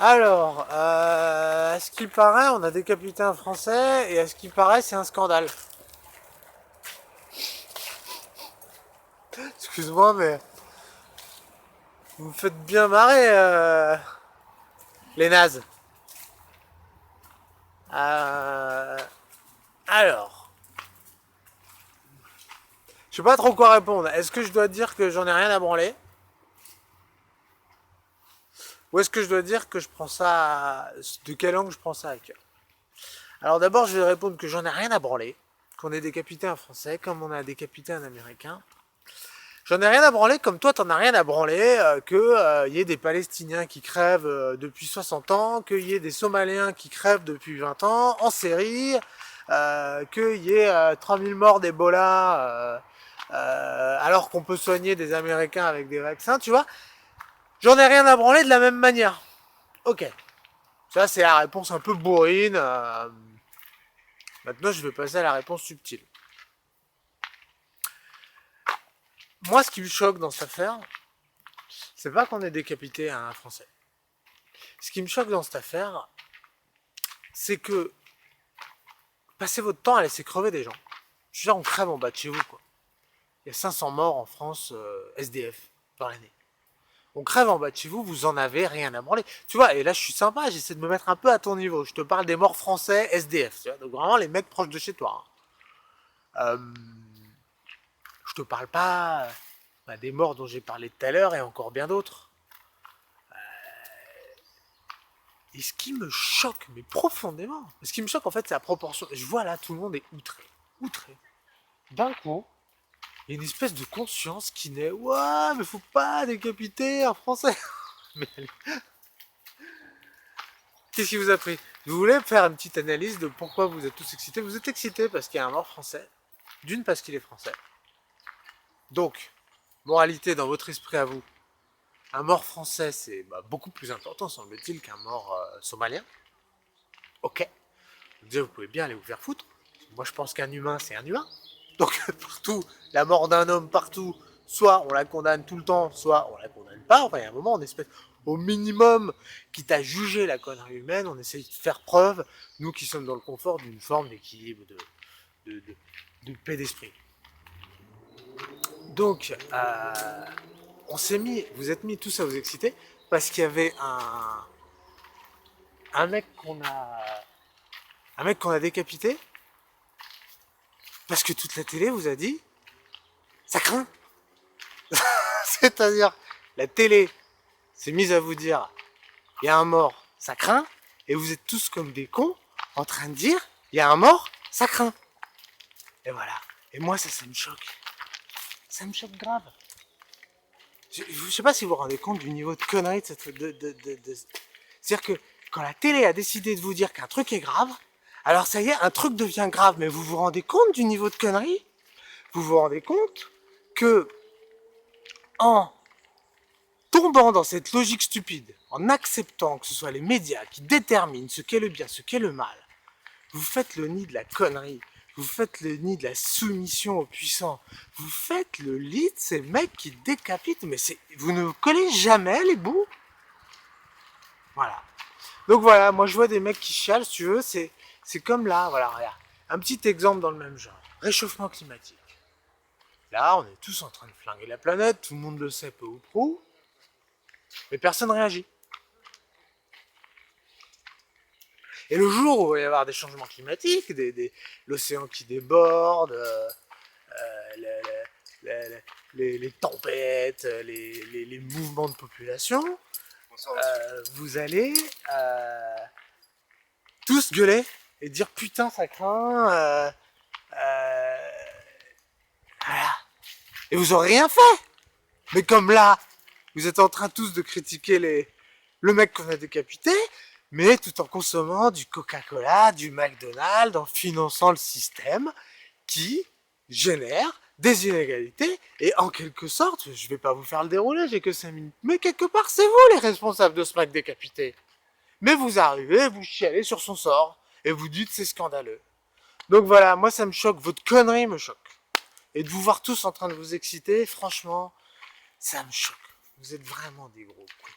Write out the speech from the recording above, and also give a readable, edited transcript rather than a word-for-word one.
Alors, à ce qui paraît, on a décapité un Français, et à ce qui paraît, c'est un scandale. Excuse-moi, mais vous me faites bien marrer, les nazes. Euh, alors, je sais pas trop quoi répondre. Est-ce que je dois dire que j'en ai rien à branler? Ou est-ce que je dois dire que je prends ça... De quelle angle je prends ça à cœur? Alors d'abord, je vais répondre que j'en ai rien à branler. Qu'on ait décapité un Français comme on a décapité un Américain. J'en ai rien à branler comme toi t'en as rien à branler que y ait des Palestiniens qui crèvent depuis 60 ans, qu'il y ait des Somaliens qui crèvent depuis 20 ans en série, qu'il y ait 3000 morts d'Ebola alors qu'on peut soigner des Américains avec des vaccins, tu vois. J'en ai rien à branler de la même manière. Ok. Ça c'est la réponse un peu bourrine. Maintenant je vais passer à la réponse subtile. Moi ce qui me choque dans cette affaire, c'est pas qu'on ait décapité un Français. Ce qui me choque dans cette affaire, c'est que passez votre temps à laisser crever des gens. Je veux dire, on crève en bas de chez vous, quoi. Il y a 500 morts en France SDF par l'année. On crève en bas de chez vous, vous en avez rien à branler. Tu vois, et là je suis sympa, j'essaie de me mettre un peu à ton niveau. Je te parle des morts français SDF, tu vois, donc vraiment les mecs proches de chez toi. Hein. Je te parle pas des morts dont j'ai parlé tout à l'heure et encore bien d'autres. Et ce qui me choque, mais profondément, ce qui me choque en fait, c'est la proportion. Je vois là, tout le monde est outré. Outré. D'un coup, il y a une espèce de conscience qui naît. Ouais, mais faut pas décapiter un Français. Mais qu'est-ce qui vous a pris? Vous voulez faire une petite analyse de pourquoi vous êtes tous excités? Vous êtes excités parce qu'il y a un mort français. D'une, parce qu'il est français. Donc, moralité dans votre esprit à vous. Un mort français, c'est beaucoup plus important, semble-t-il, qu'un mort somalien. Ok. Déjà, vous pouvez bien aller vous faire foutre. Moi, je pense qu'un humain, c'est un humain. Donc, partout, la mort d'un homme, partout, soit on la condamne tout le temps, soit on la condamne pas. Enfin, il y a un moment, on espère, au minimum, quitte à juger la connerie humaine, on essaye de faire preuve, nous qui sommes dans le confort, d'une forme d'équilibre, de, de, de paix d'esprit. Donc, vous êtes mis tous à vous exciter, parce qu'il y avait un mec qu'on a décapité, parce que toute la télé vous a dit, ça craint. C'est-à-dire, la télé s'est mise à vous dire, il y a un mort, ça craint, et vous êtes tous comme des cons en train de dire, il y a un mort, ça craint. Et voilà. Et moi, ça me choque. Ça me choque grave. Je sais pas si vous vous rendez compte du niveau de connerie de cette... C'est-à-dire que quand la télé a décidé de vous dire qu'un truc est grave, alors ça y est, un truc devient grave, mais vous vous rendez compte du niveau de connerie? Vous vous rendez compte que en tombant dans cette logique stupide, en acceptant que ce soit les médias qui déterminent ce qu'est le bien, ce qu'est le mal, vous faites le nid de la connerie, vous faites le nid de la soumission aux puissants, vous faites le lit de ces mecs qui décapitent, mais vous ne collez jamais les bouts. Voilà. Donc voilà, moi je vois des mecs qui chialent, si tu veux, c'est comme là, voilà, regarde. Un petit exemple dans le même genre. Réchauffement climatique. Là, on est tous en train de flinguer la planète, tout le monde le sait peu ou prou, mais personne ne réagit. Et le jour où il va y avoir des changements climatiques, l'océan qui déborde, les tempêtes, les mouvements de population, vous allez tous gueuler et dire putain ça craint, voilà. Et vous aurez rien fait. Mais comme là, vous êtes en train tous de critiquer le mec qu'on a décapité, mais tout en consommant du Coca-Cola, du McDonald's, en finançant le système qui génère des inégalités. Et en quelque sorte, je vais pas vous faire le déroulé, j'ai que 5 minutes, mais quelque part, c'est vous les responsables de ce mec décapité. Mais vous arrivez, vous chialez sur son sort, et vous dites c'est scandaleux. Donc voilà, moi ça me choque, votre connerie me choque. Et de vous voir tous en train de vous exciter, franchement, ça me choque. Vous êtes vraiment des gros cons.